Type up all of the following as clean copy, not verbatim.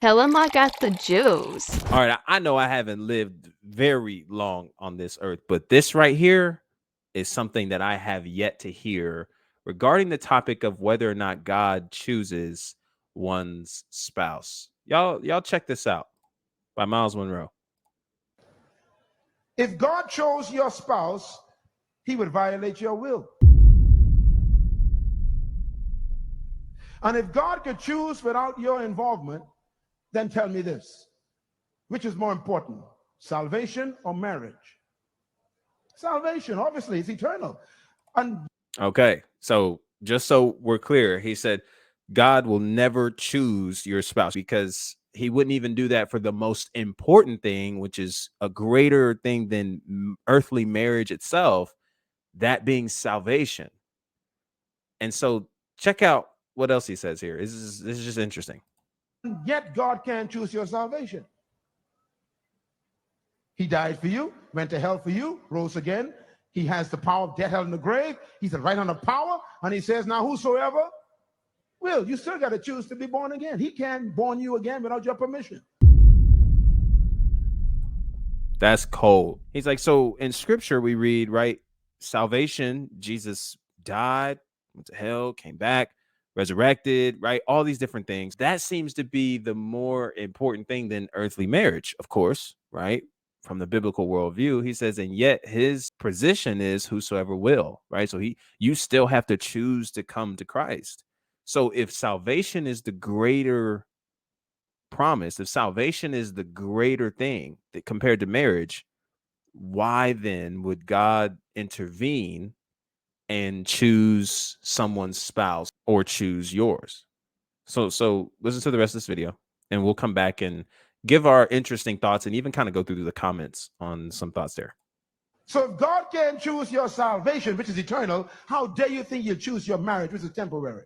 Tell him I got the juice. All right, I know I haven't lived very long on this earth, but this right here is something that I have yet to hear regarding the topic of whether or not God chooses one's spouse. Y'all check this out by Myles Munroe. If God chose your spouse, he would violate your will. And if God could choose without your involvement, then tell me this. Which is more important, salvation or marriage? Salvation, obviously, it's eternal. And Okay, so just so we're clear, he said God will never choose your spouse because he wouldn't even do that for the most important thing, which is a greater thing than earthly marriage itself, that being salvation. And so check out what else he says here. This is just interesting. yet God can choose your salvation. He died for you, went to hell for you, rose again. He has the power of death, hell, and the grave. He's the right hand of power. And he says, now whosoever will, you still got to choose to be born again. He can't born you again without your permission. That's cold. He's like, so in scripture we read, right? Salvation, Jesus died, went to hell, came back, resurrected, right? All these different things. That seems to be the more important thing than earthly marriage, of course, right? From the biblical worldview, he says, and yet his position is whosoever will, right? So you still have to choose to come to Christ. So if salvation is the greater promise, if salvation is the greater thing that compared to marriage, why then would God intervene and choose someone's spouse or choose yours? So listen to the rest of this video and we'll come back and give our interesting thoughts and even kind of go through the comments on some thoughts there. So if God can choose your salvation, which is eternal, how dare you think you'll choose your marriage, which is temporary?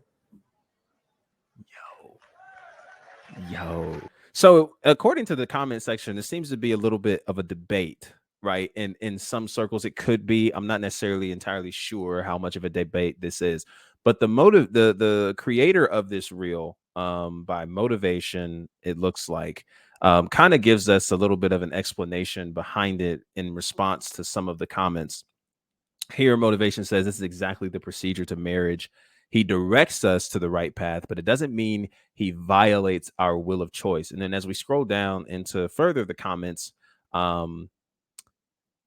Yo. So according to the comment section, there seems to be a little bit of a debate, right? And in some circles, it could be. I'm not necessarily entirely sure how much of a debate this is, but the creator of this reel, by motivation, it looks like, kind of gives us a little bit of an explanation behind it in response to some of the comments. Here, motivation says this is exactly the procedure to marriage. He directs us to the right path, but it doesn't mean he violates our will of choice. And then as we scroll down into further the comments,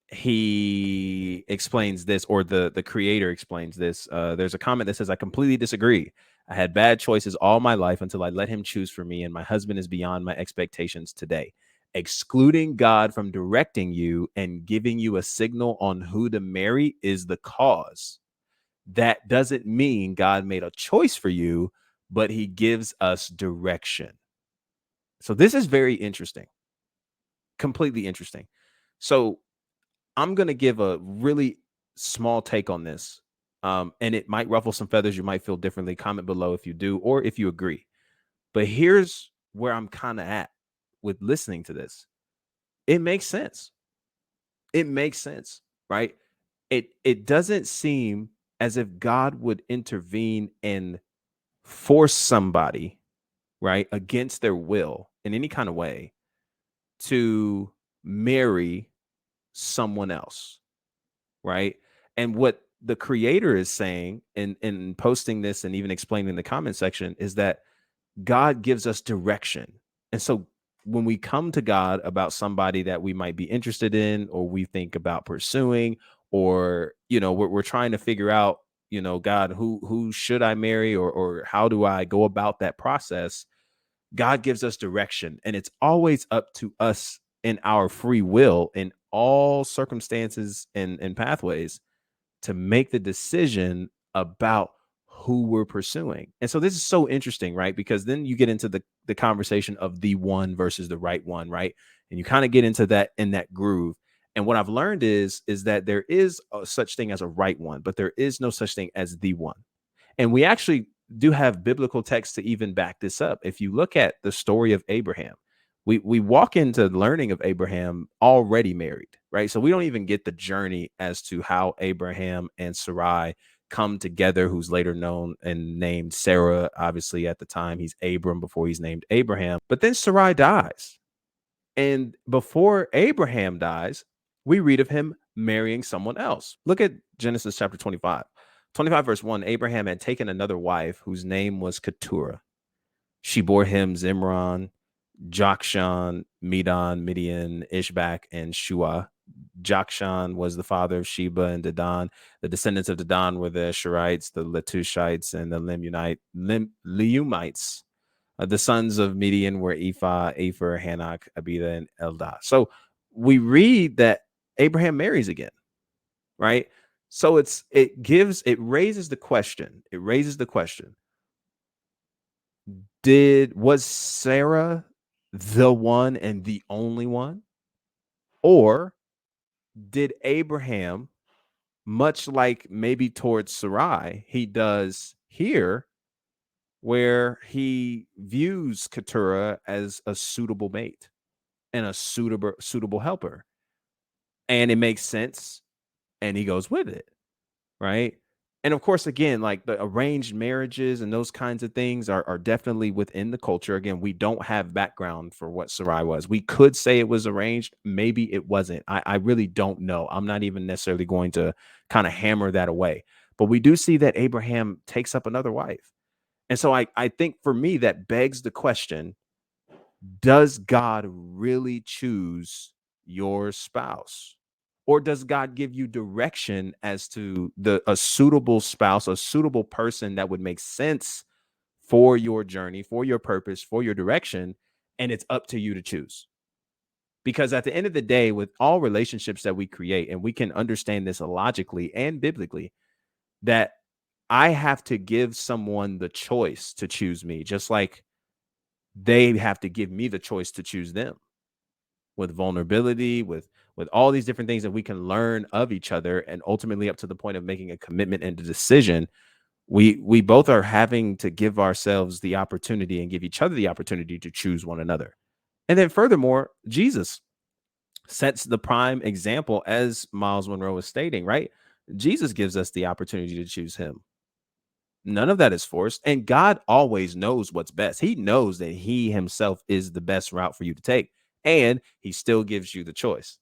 he explains this, or the creator explains this. There's a comment that says, I completely disagree. I had bad choices all my life until I let him choose for me, and my husband is beyond my expectations today. Excluding God from directing you and giving you a signal on who to marry is the cause. That doesn't mean God made a choice for you, but he gives us direction. So this is very interesting. Completely interesting. So I'm going to give a really small take on this. And it might ruffle some feathers. You might feel differently. Comment below if you do, or if you agree. But here's where I'm kind of at with listening to this. It makes sense. It makes sense, right? It doesn't seem as if God would intervene and force somebody, right, against their will in any kind of way to marry someone else, right? And what the creator is saying in posting this and even explaining in the comment section is that God gives us direction. And so when we come to God about somebody that we might be interested in, or we think about pursuing, or, we're trying to figure out, God, who should I marry, or how do I go about that process? God gives us direction, and it's always up to us in our free will in all circumstances and pathways to make the decision about who we're pursuing. And so this is so interesting, right? Because then you get into the conversation of the one versus the right one, right? And you kind of get into that in that groove. And what I've learned is that there is a such thing as a right one, but there is no such thing as the one. And we actually do have biblical texts to even back this up. If you look at the story of Abraham, we walk into learning of Abraham already married, right? So we don't even get the journey as to how Abraham and Sarai come together, who's later known and named Sarah. Obviously, at the time, he's Abram before he's named Abraham. But then Sarai dies. And before Abraham dies, we read of him marrying someone else. Look at Genesis chapter 25. 25 verse 1, Abraham had taken another wife whose name was Keturah. She bore him Zimran, Jokshan, Medan, Midian, Ishbak, and Shua. Jokshan was the father of Sheba and Dedan. The descendants of Dedan were the Asherites, the Letushites, and the Leumites. The sons of Midian were Ephah, Aphor, Hanok, Abida, and Eldah. So we read that Abraham marries again, right? So it raises the question. It raises the question. Was Sarah the one and the only one? Or did Abraham, much like maybe towards Sarai, he does here, where he views Keturah as a suitable mate and a suitable helper, and it makes sense, and he goes with it, right? And of course, again, like the arranged marriages and those kinds of things are definitely within the culture. Again, we don't have background for what Sarai was. We could say it was arranged. Maybe it wasn't. I really don't know. I'm not even necessarily going to kind of hammer that away. But we do see that Abraham takes up another wife. And so I think for me, that begs the question, does God really choose your spouse? Or does God give you direction as to a suitable spouse, a suitable person that would make sense for your journey, for your purpose, for your direction, and it's up to you to choose? Because at the end of the day, with all relationships that we create, and we can understand this logically and biblically, that I have to give someone the choice to choose me, just like they have to give me the choice to choose them, with vulnerability, with all these different things that we can learn of each other, and ultimately up to the point of making a commitment and a decision. We both are having to give ourselves the opportunity and give each other the opportunity to choose one another. And then furthermore, Jesus sets the prime example, as Myles Munroe was stating, right? Jesus gives us the opportunity to choose him. None of that is forced. And God always knows what's best. He knows that he himself is the best route for you to take. And he still gives you the choice.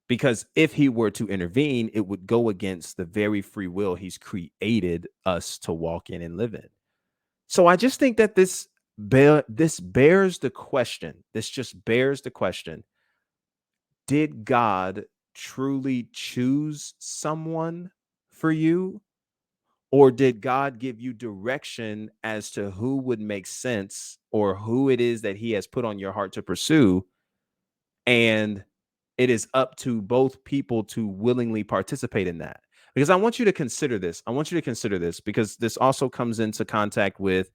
Because if he were to intervene, it would go against the very free will he's created us to walk in and live in. So I just think that this bears the question. This just bears the question. Did God truly choose someone for you? Or did God give you direction as to who would make sense, or who it is that he has put on your heart to pursue? And it is up to both people to willingly participate in that. Because I want you to consider this. I want you to consider this, because this also comes into contact with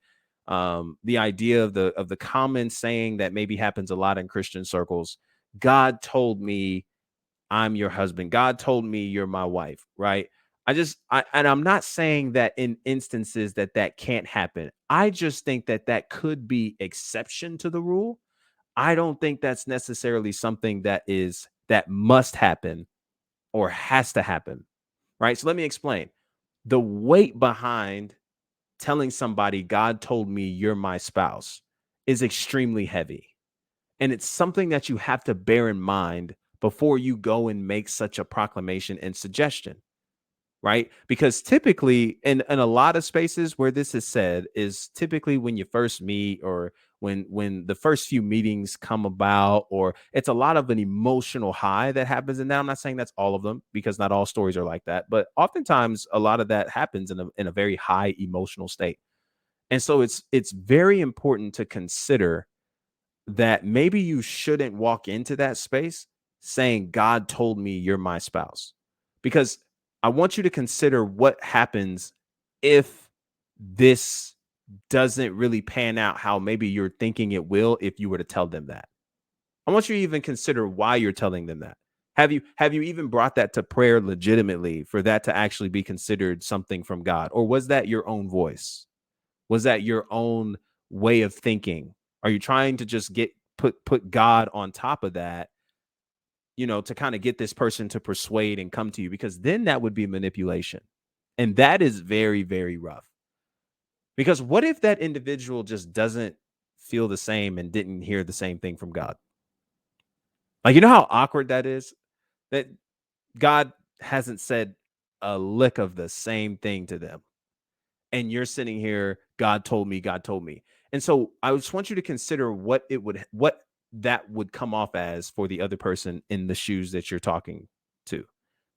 the idea of the common saying that maybe happens a lot in Christian circles. God told me I'm your husband. God told me you're my wife, right? And I'm not saying that in instances that can't happen. I just think that could be exception to the rule. I don't think that's necessarily something that must happen or has to happen, right? So let me explain. The weight behind telling somebody God told me you're my spouse is extremely heavy. And it's something that you have to bear in mind before you go and make such a proclamation and suggestion, right? Because typically in a lot of spaces where this is said is typically when you first meet, or when the first few meetings come about, or it's a lot of an emotional high that happens. And now I'm not saying that's all of them, because not all stories are like that, but oftentimes a lot of that happens in a very high emotional state. And so it's very important to consider that maybe you shouldn't walk into that space saying, God told me you're my spouse. Because I want you to consider what happens if this doesn't really pan out how maybe you're thinking it will, if you were to tell them that. I want you to even consider why you're telling them that. Have you even brought that to prayer legitimately for that to actually be considered something from God? Or was that your own voice? Was that your own way of thinking? Are you trying to just put God on top of that, to kind of get this person to persuade and come to you? Because then that would be manipulation. And that is very, very rough. Because what if that individual just doesn't feel the same and didn't hear the same thing from God? Like, you know how awkward that is? That God hasn't said a lick of the same thing to them. And you're sitting here, God told me, God told me. And so I just want you to consider what that would come off as for the other person in the shoes that you're talking to.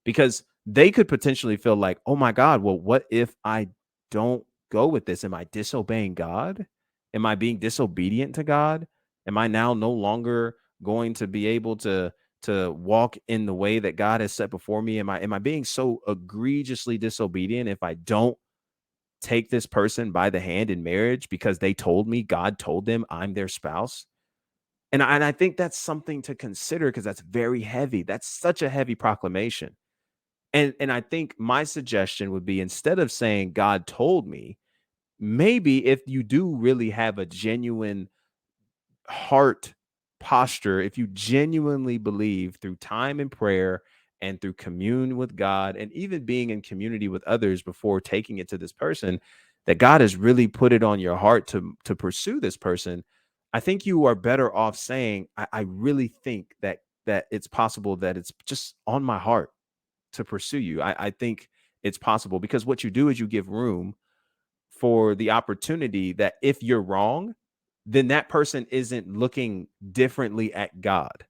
Because they could potentially feel like, oh my God, well, what if I don't go with this? Am I disobeying God? Am I being disobedient to God? Am I now no longer going to be able to walk in the way that God has set before me? Am I being so egregiously disobedient if I don't take this person by the hand in marriage because they told me, God told them I'm their spouse? And I think that's something to consider because that's very heavy. That's such a heavy proclamation. And I think my suggestion would be, instead of saying God told me, maybe if you do really have a genuine heart posture, if you genuinely believe through time and prayer and through commune with God and even being in community with others before taking it to this person, that God has really put it on your heart to pursue this person, I think you are better off saying, I really think that it's possible that it's just on my heart to pursue you. I think it's possible, because what you do is you give room for the opportunity that if you're wrong, then that person isn't looking differently at God.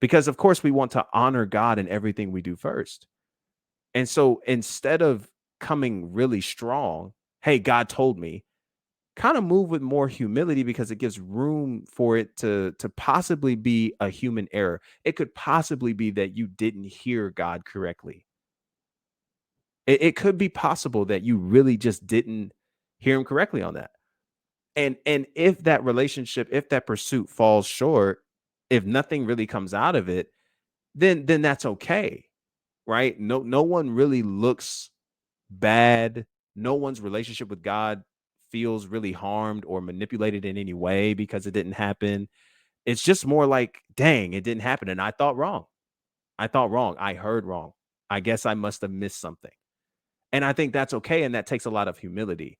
Because of course we want to honor God in everything we do first. And so instead of coming really strong, hey, God told me, kind of move with more humility, because it gives room for it to possibly be a human error. It could possibly be that you didn't hear God correctly. It could be possible that you really just didn't hear him correctly on that. And if that relationship, if that pursuit falls short, if nothing really comes out of it, then that's okay, right? No one really looks bad. No one's relationship with God feels really harmed or manipulated in any way because it didn't happen. It's just more like, dang, it didn't happen. And I thought wrong. I thought wrong. I heard wrong. I guess I must have missed something. And I think that's okay. And that takes a lot of humility.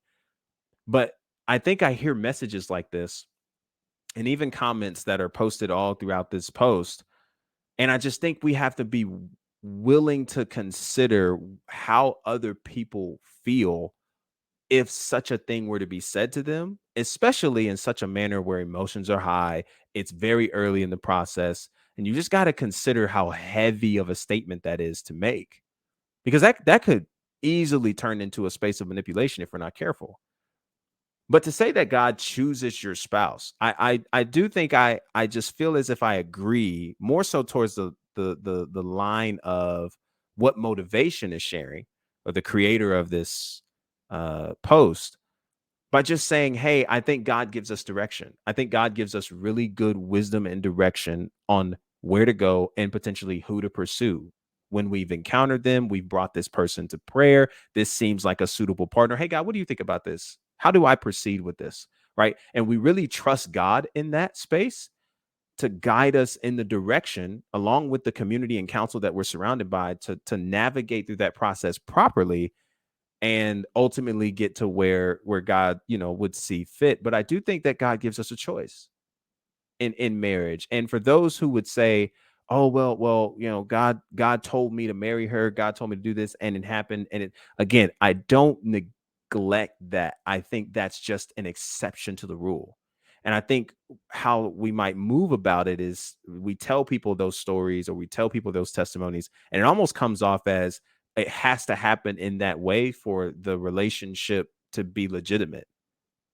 But I think I hear messages like this and even comments that are posted all throughout this post. And I just think we have to be willing to consider how other people feel if such a thing were to be said to them, especially in such a manner where emotions are high. It's very early in the process. And you just got to consider how heavy of a statement that is to make, because that could easily turn into a space of manipulation if we're not careful. But to say that God chooses your spouse, I do think I just feel as if I agree more so towards the line of what motivation is sharing, or the creator of this post, by just saying, hey, I think God gives us direction. I think God gives us really good wisdom and direction on where to go and potentially who to pursue. When we've encountered them, we've brought this person to prayer. This seems like a suitable partner. Hey, God, what do you think about this? How do I proceed with this? Right. And we really trust God in that space to guide us in the direction, along with the community and counsel that we're surrounded by, to navigate through that process properly and ultimately get to where God, would see fit. But I do think that God gives us a choice in marriage. And for those who would say, oh, well, God told me to marry her, God told me to do this, and it happened. And it, again, I don't neglect that. I think that's just an exception to the rule. And I think how we might move about it is we tell people those stories, or we tell people those testimonies, and it almost comes off as it has to happen in that way for the relationship to be legitimate.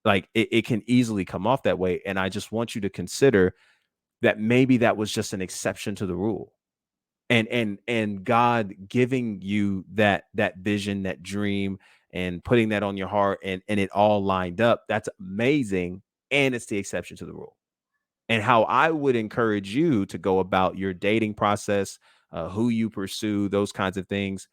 Like it can easily come off that way. And I just want you to consider that maybe that was just an exception to the rule. And God giving you that vision, that dream, and putting that on your heart, and it all lined up. That's amazing. And it's the exception to the rule. And how I would encourage you to go about your dating process, who you pursue, those kinds of things,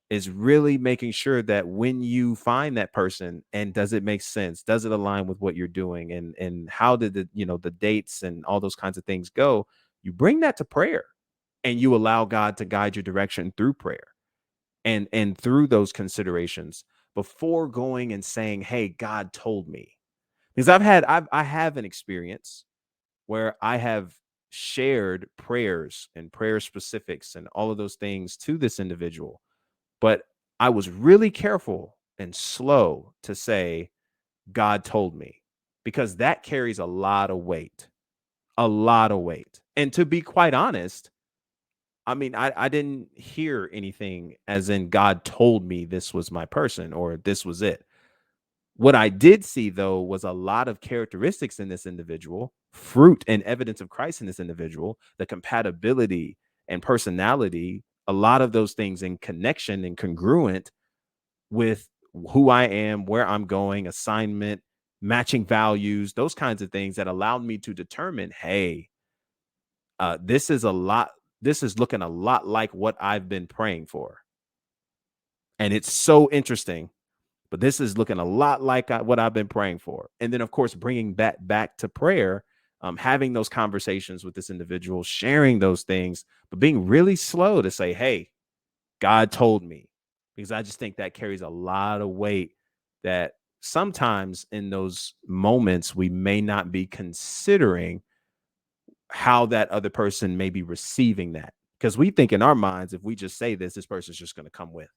is really making sure that when you find that person, and does it make sense? Does it align with what you're doing? And how did the dates and all those kinds of things go? You bring that to prayer, and you allow God to guide your direction through prayer. And through those considerations, before going and saying, hey, God told me. Because I have an experience where I have shared prayers and prayer specifics and all of those things to this individual, but I was really careful and slow to say, God told me, because that carries a lot of weight, a lot of weight. And to be quite honest, I mean, I didn't hear anything as in God told me this was my person or this was it. What I did see, though, was a lot of characteristics in this individual, fruit and evidence of Christ in this individual, the compatibility and personality, a lot of those things in connection and congruent with who I am, where I'm going, assignment, matching values, those kinds of things that allowed me to determine, hey, this is a lot. This is looking a lot like what I've been praying for. And it's so interesting, but this is looking a lot like what I've been praying for. And then, of course, bringing that back to prayer, having those conversations with this individual, sharing those things, but being really slow to say, hey, God told me, because I just think that carries a lot of weight that sometimes in those moments we may not be considering how that other person may be receiving that. Because we think in our minds, if we just say this person's just going to come with,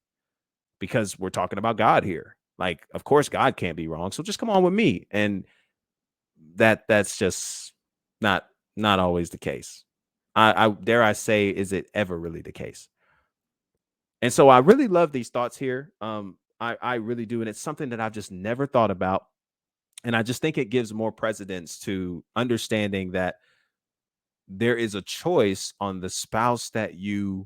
because we're talking about God here. Like, of course, God can't be wrong. So just come on with me. And that's just not always the case. I dare I say, is it ever really the case? And so I really love these thoughts here. I really do. And it's something that I've just never thought about. And I just think it gives more precedence to understanding that there is a choice on the spouse that you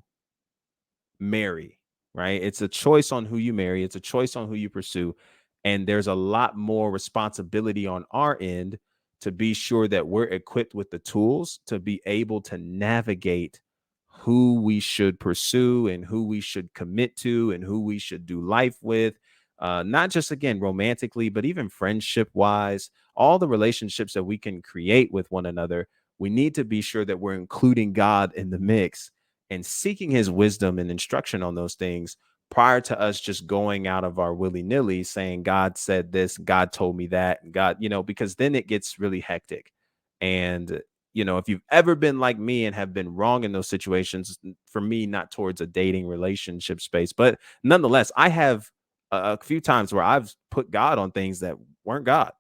marry, right? It's a choice on who you marry, it's a choice on who you pursue. And there's a lot more responsibility on our end to be sure that we're equipped with the tools to be able to navigate who we should pursue and who we should commit to and who we should do life with. Not just again romantically, but even friendship wise, all the relationships that we can create with one another. We need to be sure that we're including God in the mix and seeking his wisdom and instruction on those things prior to us just going out of our willy-nilly saying, God said this, God told me that, God, because then it gets really hectic. And, if you've ever been like me and have been wrong in those situations, for me, not towards a dating relationship space, but nonetheless, I have a few times where I've put God on things that weren't God.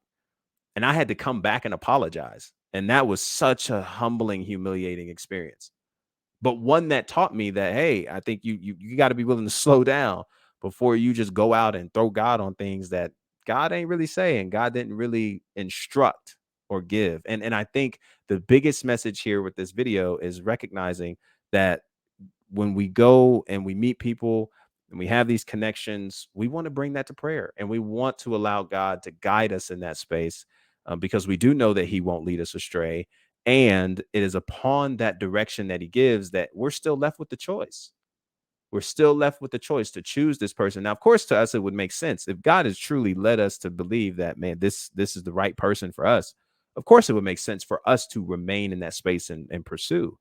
And I had to come back and apologize. And that was such a humbling, humiliating experience, but one that taught me that, hey, I think you got to be willing to slow down before you just go out and throw God on things that God ain't really saying. God didn't really instruct or give. And I think the biggest message here with this video is recognizing that when we go and we meet people and we have these connections, we want to bring that to prayer and we want to allow God to guide us in that space, because we do know that he won't lead us astray. And it is upon that direction that he gives that we're still left with the choice. We're still left with the choice to choose this person. Now, of course, to us, it would make sense if God has truly led us to believe that, man, this is the right person for us. Of course, it would make sense for us to remain in that space and pursue.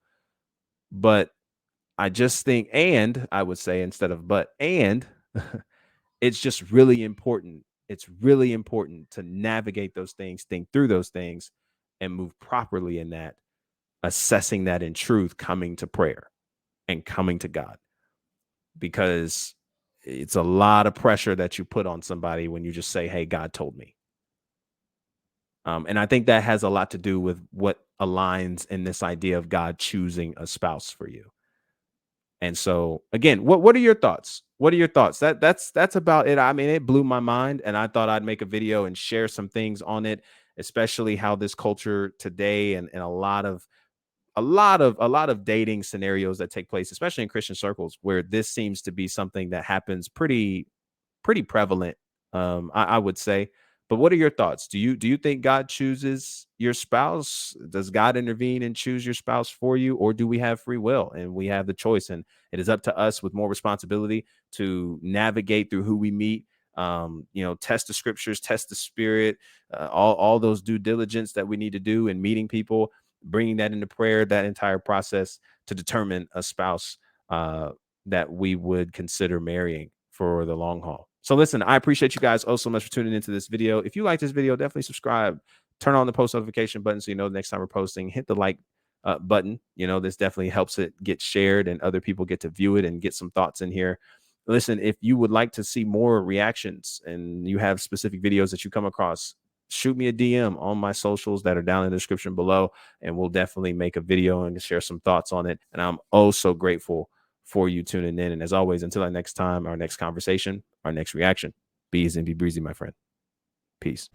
But I just think, and I would say instead of but, and it's just really important. It's really important to navigate those things, think through those things, and move properly in that, assessing that in truth, coming to prayer and coming to God, because it's a lot of pressure that you put on somebody when you just say, hey, God told me. And I think that has a lot to do with what aligns in this idea of God choosing a spouse for you. And so again, what are your thoughts? What are your thoughts? That's about it. I mean, it blew my mind, and I thought I'd make a video and share some things on it, especially how this culture today and a lot of dating scenarios that take place, especially in Christian circles, where this seems to be something that happens pretty prevalent, I would say. But what are your thoughts? Do you think God chooses your spouse? Does God intervene and choose your spouse for you, or do we have free will and we have the choice, and it is up to us with more responsibility to navigate through who we meet? Test the scriptures, test the spirit, all those due diligence that we need to do in meeting people, bringing that into prayer, that entire process to determine a spouse. that we would consider marrying for the long haul. So listen, I appreciate you guys so much for tuning into this video. If you like this video, definitely subscribe, turn on the post notification button so you know the next time we're posting, hit the like button. You know, this definitely helps it get shared and other people get to view it and get some thoughts in here. Listen, if you would like to see more reactions and you have specific videos that you come across, shoot me a DM on my socials that are down in the description below, and we'll definitely make a video and share some thoughts on it. And I'm oh so grateful for you tuning in. And as always, until our next time, our next conversation, our next reaction, be easy and be breezy, my friend. Peace.